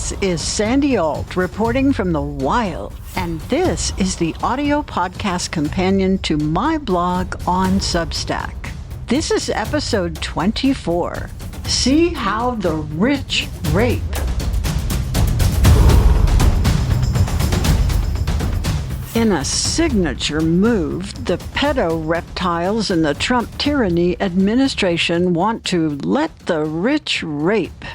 This is Sandy Alt reporting from the wild, and this is the audio podcast companion to my blog on Substack. This is episode 24. See how the rich rape. In a signature move, the pedo-reptiles in the Trump tyranny administration want to let the rich rape.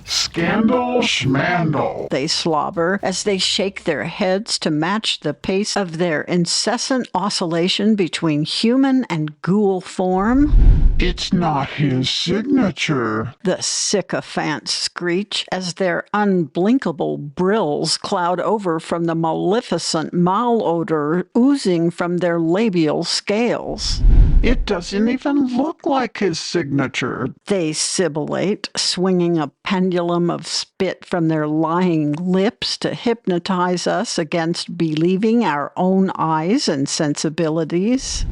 Scandal schmandal, they slobber as they shake their heads to match the pace of their incessant oscillation between human and ghoul form. It's not his signature, the sycophants screech as their unblinkable brills cloud over from the maleficent malodor oozing from their labial scales. It doesn't even look like his signature, they sibilate, swinging a pendulum of spit from their lying lips to hypnotize us against believing our own eyes and sensibilities.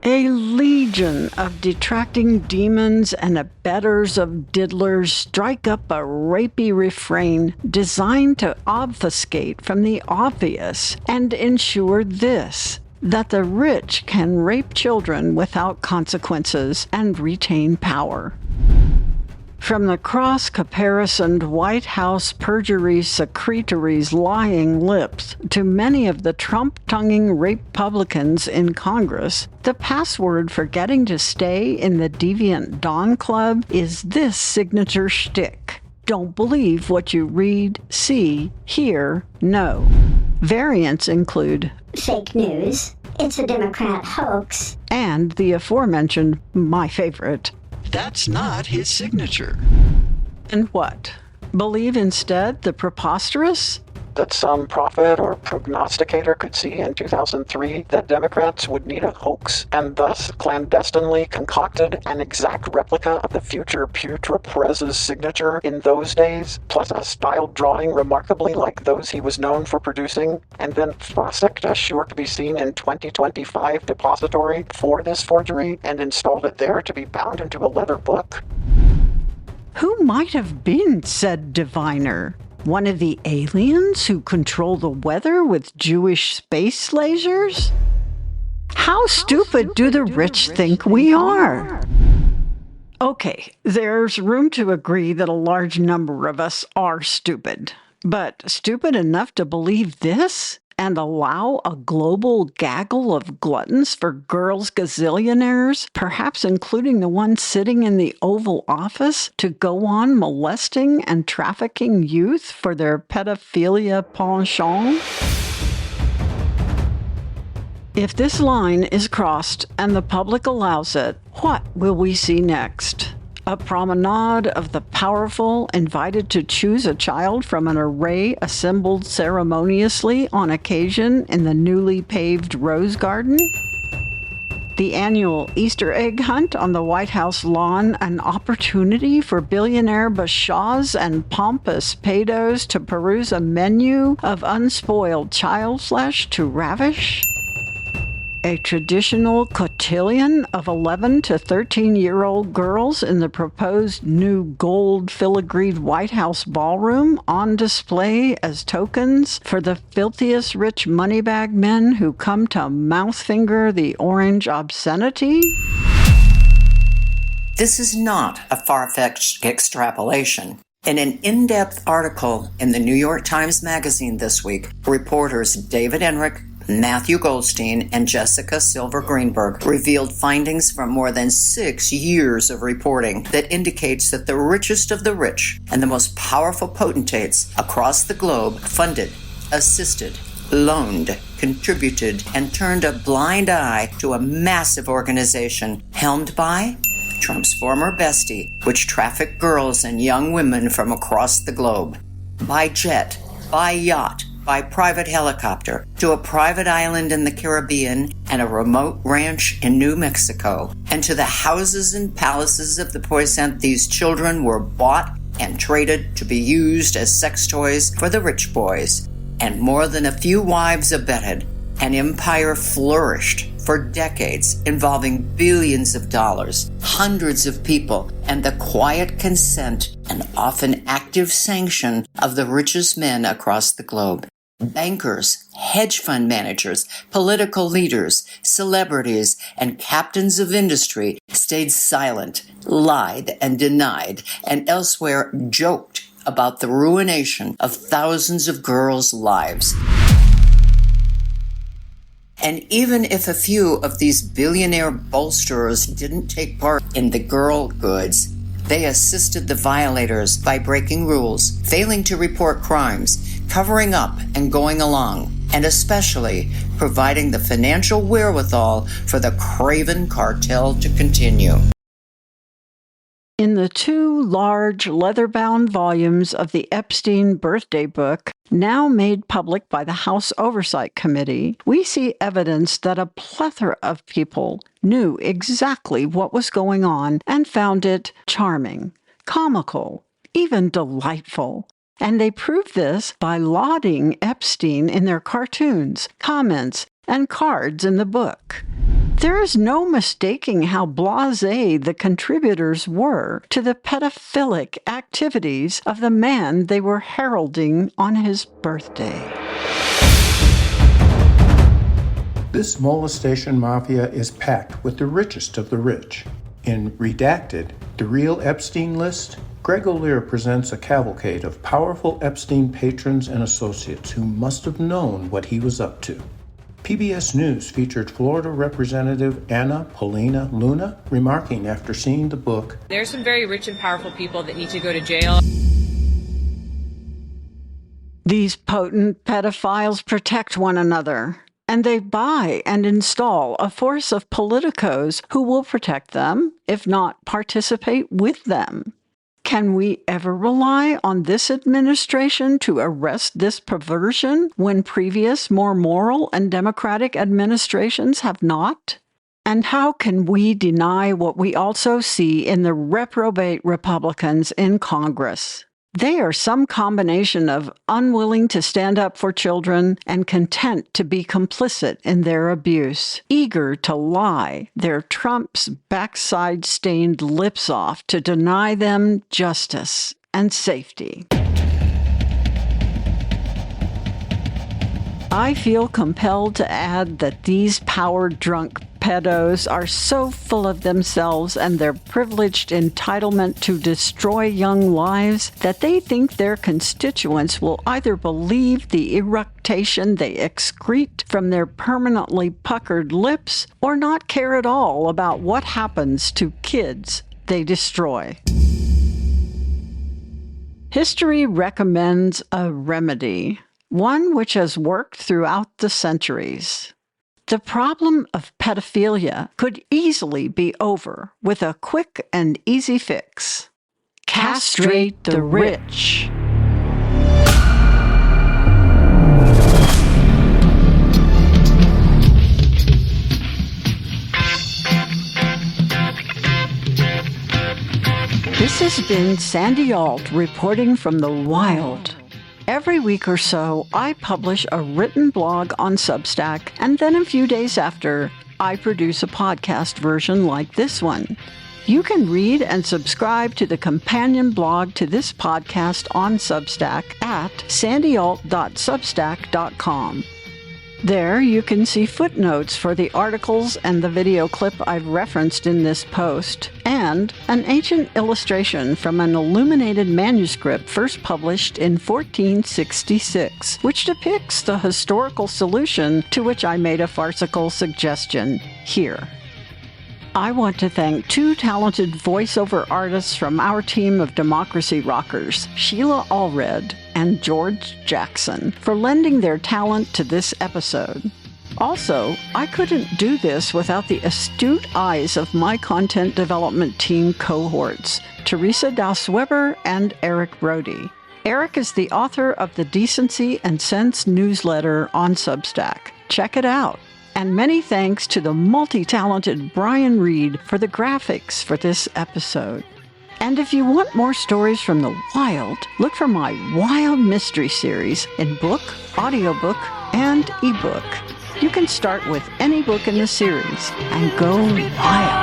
A legion of detracting demons and abettors of diddlers strike up a rapey refrain designed to obfuscate from the obvious and ensure this: that the rich can rape children without consequences and retain power. From the cross-caparisoned White House perjury secretary's lying lips to many of the Trump-tonguing rape-publicans in Congress, the password for getting to stay in the Deviant Dawn Club is this signature shtick: don't believe what you read, see, hear, know. Variants include fake news, it's a Democrat hoax, and the aforementioned, my favorite, that's not his signature. And what? Believe instead the preposterous? That some prophet or prognosticator could see in 2003 that Democrats would need a hoax and thus clandestinely concocted an exact replica of the future Putra Perez's signature in those days, plus a styled drawing remarkably like those he was known for producing, and then fossiced a sure to be seen in 2025 depository for this forgery and installed it there to be bound into a leather book? Who might have been said diviner? One of the aliens who control the weather with Jewish space lasers? How stupid do the rich think we are? Okay, there's room to agree that a large number of us are stupid. But stupid enough to believe this? And allow a global gaggle of gluttons for girls gazillionaires, perhaps including the one sitting in the Oval Office, to go on molesting and trafficking youth for their pedophilia penchant? If this line is crossed and the public allows it, what will we see next? A promenade of the powerful invited to choose a child from an array assembled ceremoniously on occasion in the newly paved Rose Garden? The annual Easter egg hunt on the White House lawn an opportunity for billionaire bashaws and pompous pedos to peruse a menu of unspoiled child flesh to ravish? A traditional cotillion of 11 to 13-year-old girls in the proposed new gold filigreed White House ballroom on display as tokens for the filthiest rich moneybag men who come to mouthfinger the orange obscenity? This is not a far-fetched extrapolation. In an in-depth article in the New York Times Magazine this week, reporters David Enrich, Matthew Goldstein, and Jessica Silver Greenberg revealed findings from more than 6 years of reporting that indicates that the richest of the rich and the most powerful potentates across the globe funded, assisted, loaned, contributed, and turned a blind eye to a massive organization helmed by Trump's former bestie, which trafficked girls and young women from across the globe. By jet, by yacht, by private helicopter, to a private island in the Caribbean and a remote ranch in New Mexico, and to the houses and palaces of the puissant, these children were bought and traded to be used as sex toys for the rich boys. And more than a few wives abetted, an empire flourished for decades, involving billions of dollars, hundreds of people, and the quiet consent and often active sanction of the richest men across the globe. Bankers, hedge fund managers, political leaders, celebrities, and captains of industry stayed silent, lied and denied, and elsewhere joked about the ruination of thousands of girls' lives. And even if a few of these billionaire bolsterers didn't take part in the girl goods, they assisted the violators by breaking rules, failing to report crimes, covering up and going along, and especially providing the financial wherewithal for the craven cartel to continue. In the 2 large leather-bound volumes of the Epstein birthday book, now made public by the House Oversight Committee, we see evidence that a plethora of people knew exactly what was going on and found it charming, comical, even delightful. And they proved this by lauding Epstein in their cartoons, comments, and cards in the book. There is no mistaking how blasé the contributors were to the pedophilic activities of the man they were heralding on his birthday. This molestation mafia is packed with the richest of the rich. In Redacted, the real Epstein list, Greg O'Leary presents a cavalcade of powerful Epstein patrons and associates who must have known what he was up to. PBS News featured Florida Representative Anna Paulina Luna remarking after seeing the book, "There's some very rich and powerful people that need to go to jail." These potent pedophiles protect one another, and they buy and install a force of politicos who will protect them, if not participate with them. Can we ever rely on this administration to arrest this perversion when previous, more moral and democratic administrations have not? And how can we deny what we also see in the reprobate Republicans in Congress? They are some combination of unwilling to stand up for children and content to be complicit in their abuse, eager to lie their Trump's backside-stained lips off to deny them justice and safety. I feel compelled to add that these power-drunk pedos are so full of themselves and their privileged entitlement to destroy young lives that they think their constituents will either believe the eructation they excrete from their permanently puckered lips or not care at all about what happens to kids they destroy. History recommends a remedy, one which has worked throughout the centuries. The problem of pedophilia could easily be over with a quick and easy fix. Castrate the rich. This has been Sandy Alt reporting from the wild. Every week or so, I publish a written blog on Substack, and then a few days after, I produce a podcast version like this one. You can read and subscribe to the companion blog to this podcast on Substack at sandyalt.substack.com. There, you can see footnotes for the articles and the video clip I've referenced in this post, and an ancient illustration from an illuminated manuscript first published in 1466, which depicts the historical solution to which I made a farcical suggestion here. I want to thank 2 talented voiceover artists from our team of Democracy Rockers, Sheila Allred and George Jackson, for lending their talent to this episode. Also, I couldn't do this without the astute eyes of my content development team cohorts, Teresa Daus-Weber and Eric Brody. Eric is the author of the Decency and Sense newsletter on Substack. Check it out. And many thanks to the multi-talented Brian Reed for the graphics for this episode. And if you want more stories from the wild, look for my Wild Mystery series in book, audiobook, and ebook. You can start with any book in the series and go wild.